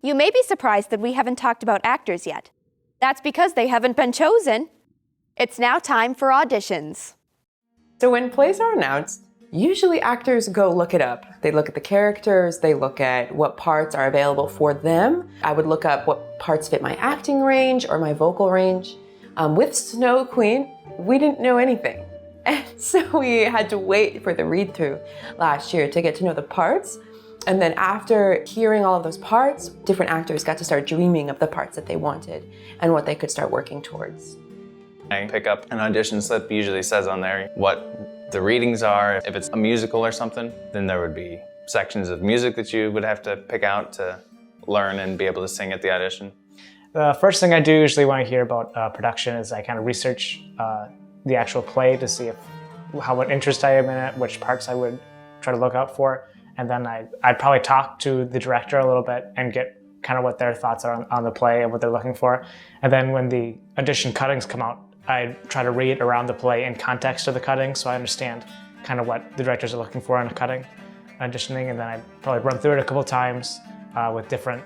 You may be surprised that we haven't talked about actors yet. That's because they haven't been chosen. It's now time for auditions. So when plays are announced, usually actors go look it up. They look at the characters, they look at what parts are available for them. I would look up what parts fit my acting range or my vocal range. With Snow Queen, we didn't know anything. And so we had to wait for the read-through last year to get to know the parts. And then after hearing all of those parts, different actors got to start dreaming of the parts that they wanted and what they could start working towards. I pick up an audition slip, usually says on there what the readings are. If it's a musical or something, then there would be sections of music that you would have to pick out to learn and be able to sing at the audition. The first thing I do usually when I hear about production is I kind of research the actual play to see how much interest I am in it, which parts I would try to look out for. And then I'd probably talk to the director a little bit and get kind of what their thoughts are on the play and what they're looking for. And then when the audition cuttings come out, I try to read around the play in context of the cutting so I understand kind of what the directors are looking for in a cutting, auditioning, and then I probably run through it a couple times with different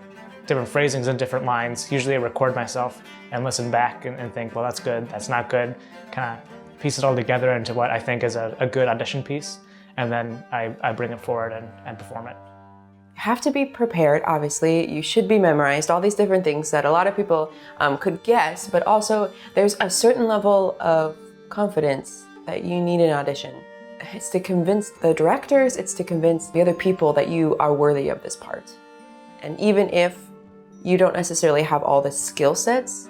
phrasings and different lines. Usually I record myself and listen back and think, well, that's good, that's not good, kind of piece it all together into what I think is a good audition piece. And then I bring it forward and perform it. You have to be prepared, obviously. You should be memorized, all these different things that a lot of people could guess, but also there's a certain level of confidence that you need in audition. It's to convince the directors, it's to convince the other people that you are worthy of this part. And even if you don't necessarily have all the skill sets,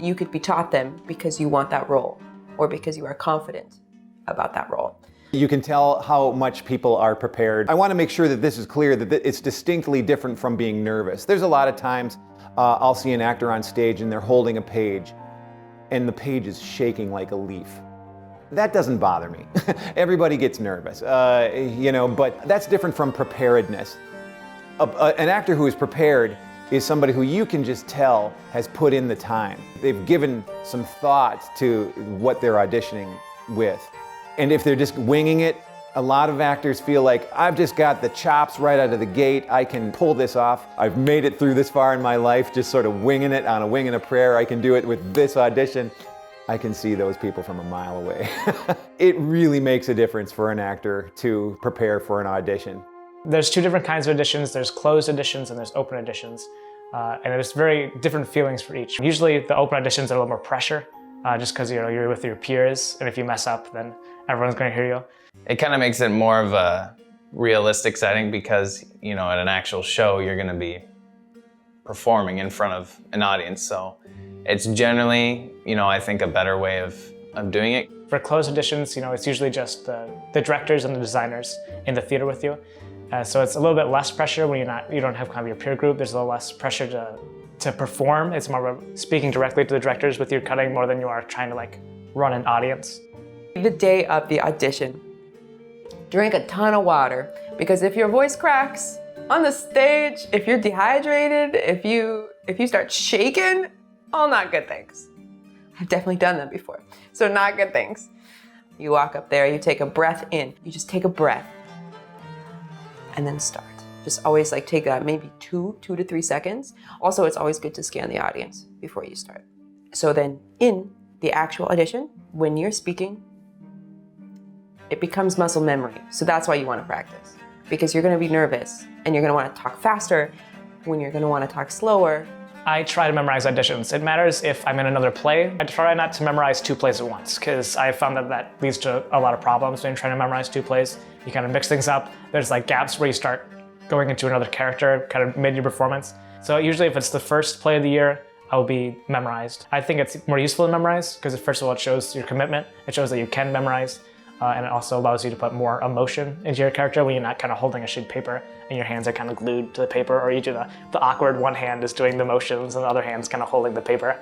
you could be taught them because you want that role or because you are confident about that role. You can tell how much people are prepared. I want to make sure that this is clear, that it's distinctly different from being nervous. There's a lot of times I'll see an actor on stage and they're holding a page and the page is shaking like a leaf. That doesn't bother me. Everybody gets nervous, but that's different from preparedness. An actor who is prepared is somebody who you can just tell has put in the time. They've given some thought to what they're auditioning with. And if they're just winging it, a lot of actors feel like, I've just got the chops right out of the gate, I can pull this off. I've made it through this far in my life, just sort of winging it on a wing and a prayer. I can do it with this audition. I can see those people from a mile away. It really makes a difference for an actor to prepare for an audition. There's two different kinds of auditions. There's closed auditions and there's open auditions. And there's very different feelings for each. Usually the open auditions are a little more pressure, just because you're with your peers, and if you mess up, then everyone's going to hear you. It kind of makes it more of a realistic setting because, at an actual show, you're going to be performing in front of an audience. So it's generally, I think a better way of doing it. For closed auditions, it's usually just the directors and the designers in the theater with you. So it's a little bit less pressure when you don't have kind of your peer group. There's a little less pressure to perform. It's more about speaking directly to the directors with your cutting more than you are trying to run an audience. The day of the audition, drink a ton of water, because if your voice cracks on the stage, if you're dehydrated, if you start shaking, all not good things. I've definitely done that before, so not good things. You walk up there, you take a breath in, you just take a breath, and then start. Just always take maybe 2 to 3 seconds. Also, it's always good to scan the audience before you start. So then in the actual audition, when you're speaking, it becomes muscle memory. So that's why you want to practice, because you're going to be nervous and you're going to want to talk faster when you're going to want to talk slower. I try to memorize auditions. It matters if I'm in another play. I try not to memorize 2 plays at once, because I found that leads to a lot of problems when you're trying to memorize 2 plays. You kind of mix things up. There's gaps where you start going into another character kind of mid your performance. So usually if it's the first play of the year, I will be memorized. I think it's more useful to memorize because first of all, it shows your commitment. It shows that you can memorize. And it also allows you to put more emotion into your character when you're not kind of holding a sheet of paper and your hands are kind of glued to the paper, or you do the awkward one hand is doing the motions and the other hand's kind of holding the paper.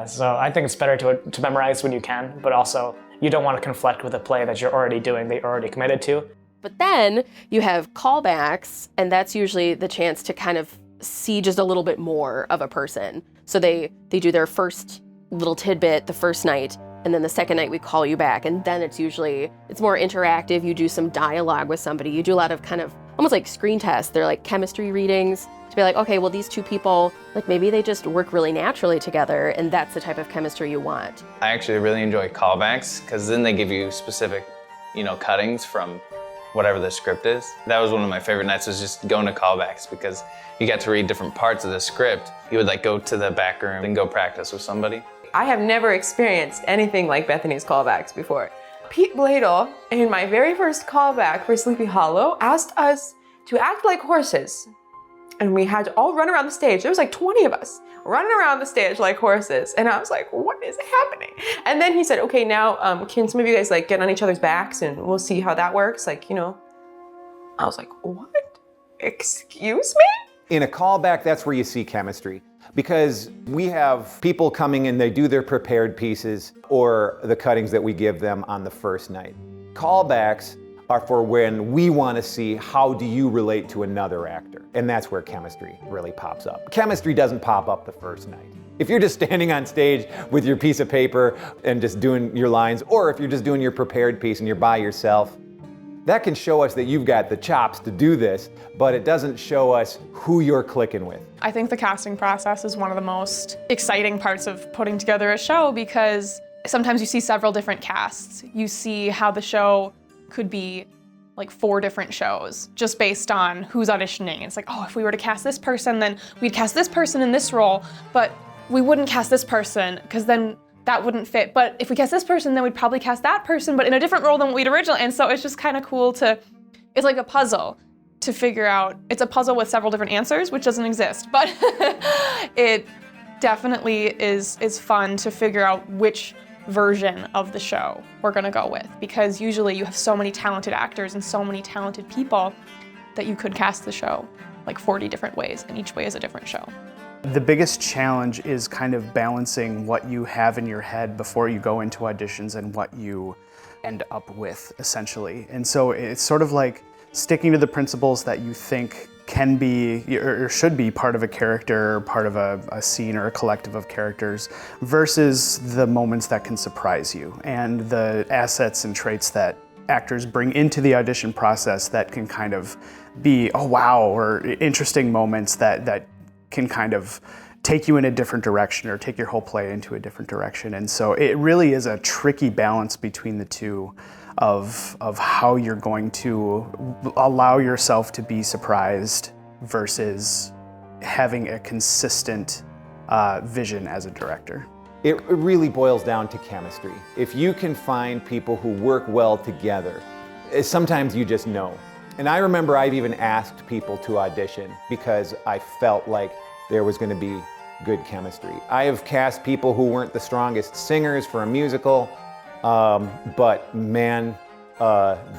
So I think it's better to memorize when you can, but also you don't want to conflict with a play that you're already doing, that you're already committed to. But then you have callbacks, and that's usually the chance to kind of see just a little bit more of a person. So they do their first little tidbit the first night, and then the second night we call you back, and then it's more interactive. You do some dialogue with somebody. You do a lot of kind of almost like screen tests. They're like chemistry readings to be like, okay, well, these two people, like maybe they just work really naturally together, and that's the type of chemistry you want. I actually really enjoy callbacks because then they give you specific, cuttings from whatever the script is. That was one of my favorite nights, was just going to callbacks because you got to read different parts of the script. You would like go to the back room and go practice with somebody. I have never experienced anything like Bethany's callbacks before. Pete Bladel, in my very first callback for Sleepy Hollow, asked us to act like horses. And we had to all run around the stage. There was like 20 of us running around the stage like horses. And I was like, what is happening? And then he said, okay, now can some of you guys like get on each other's backs and we'll see how that works? I was like, what? Excuse me? In a callback, that's where you see chemistry. Because we have people coming in, they do their prepared pieces or the cuttings that we give them on the first night. Callbacks are for when we want to see how do you relate to another actor. And that's where chemistry really pops up. Chemistry doesn't pop up the first night. If you're just standing on stage with your piece of paper and just doing your lines, or if you're just doing your prepared piece and you're by yourself, that can show us that you've got the chops to do this, but it doesn't show us who you're clicking with. I think the casting process is one of the most exciting parts of putting together a show because sometimes you see several different casts. You see how the show could be like 4 different shows just based on who's auditioning. It's like, oh, if we were to cast this person, then we'd cast this person in this role, but we wouldn't cast this person because then that wouldn't fit. But if we cast this person, then we'd probably cast that person, but in a different role than what we'd originally. And so it's just kind of cool it's like a puzzle to figure out. It's a puzzle with several different answers, which doesn't exist, but it definitely is fun to figure out which version of the show we're gonna go with, because usually you have so many talented actors and so many talented people that you could cast the show like 40 different ways, and each way is a different show. The biggest challenge is kind of balancing what you have in your head before you go into auditions and what you end up with, essentially. And so it's sort of like sticking to the principles that you think can be or should be part of a character, or part of a scene or a collective of characters, versus the moments that can surprise you and the assets and traits that actors bring into the audition process that can kind of be, oh wow, or interesting moments that can kind of take you in a different direction or take your whole play into a different direction. And so it really is a tricky balance between the two of how you're going to allow yourself to be surprised versus having a consistent vision as a director. It really boils down to chemistry. If you can find people who work well together, sometimes you just know. And I remember I've even asked people to audition because I felt like there was going to be good chemistry. I have cast people who weren't the strongest singers for a musical, but man,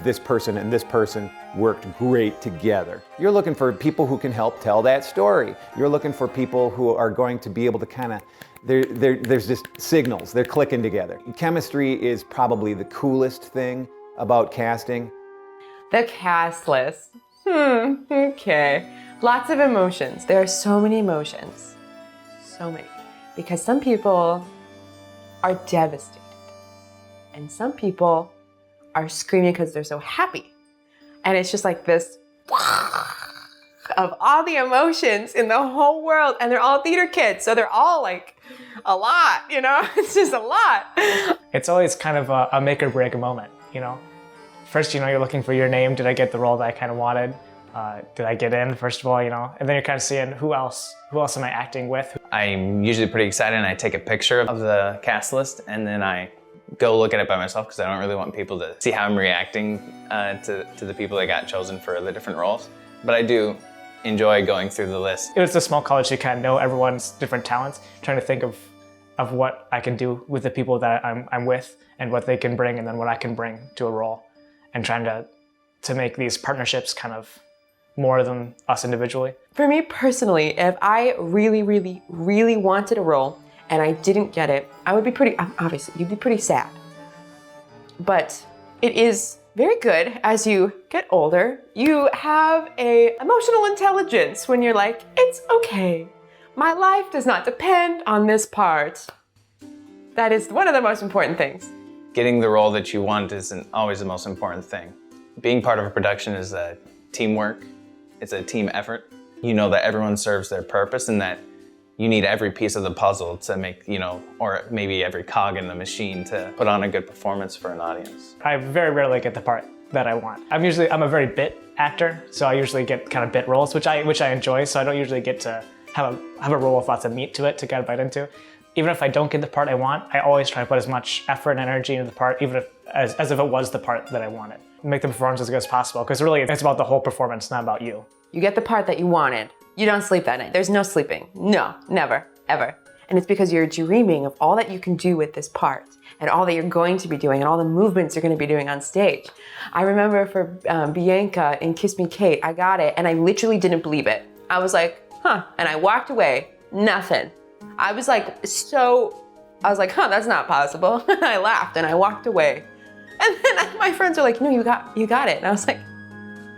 this person and this person worked great together. You're looking for people who can help tell that story. You're looking for people who are going to be able to kind of, there's just signals, they're clicking together. Chemistry is probably the coolest thing about casting. The cast list. Okay. Lots of emotions. There are so many emotions. So many. Because some people are devastated. And some people are screaming because they're so happy. And it's just like this of all the emotions in the whole world. And they're all theater kids. So they're all like a lot, It's just a lot. It's always kind of a make or break moment, First, you're looking for your name. Did I get the role that I kind of wanted? Did I get in, first of all, And then you're kind of seeing who else am I acting with? I'm usually pretty excited and I take a picture of the cast list and then I go look at it by myself because I don't really want people to see how I'm reacting to the people that got chosen for the different roles. But I do enjoy going through the list. It was a small college to kind of know everyone's different talents, trying to think of what I can do with the people that I'm with and what they can bring and then what I can bring to a role. And trying to make these partnerships kind of more than us individually. For me personally, if I really, really, really wanted a role and I didn't get it, I would be obviously, you'd be pretty sad. But it is very good as you get older. You have a emotional intelligence when you're like, it's okay. My life does not depend on this part. That is one of the most important things. Getting the role that you want isn't always the most important thing. Being part of a production is teamwork it's a team effort. You know that everyone serves their purpose and that you need every piece of the puzzle to make, or maybe every cog in the machine to put on a good performance for an audience. I very rarely get the part that I want. I'm a very bit actor, so I usually get kind of bit roles, which I enjoy, so I don't usually get to have a role with lots of meat to it to kind of bite into. Even if I don't get the part I want, I always try to put as much effort and energy into the part, even as if it was the part that I wanted. Make the performance as good as possible, because really it's about the whole performance, not about you. You get the part that you wanted. You don't sleep that night. There's no sleeping. No, never, ever. And it's because you're dreaming of all that you can do with this part and all that you're going to be doing and all the movements you're going to be doing on stage. I remember for Bianca in Kiss Me Kate, I got it and I literally didn't believe it. I was like, huh, and I walked away, nothing. I was like, huh, that's not possible. I laughed and I walked away. And then my friends were like, no, you got it. And I was like,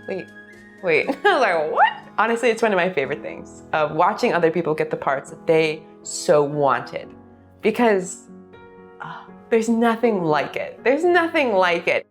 wait. I was like, what? Honestly, it's one of my favorite things of watching other people get the parts that they so wanted, because there's nothing like it. There's nothing like it.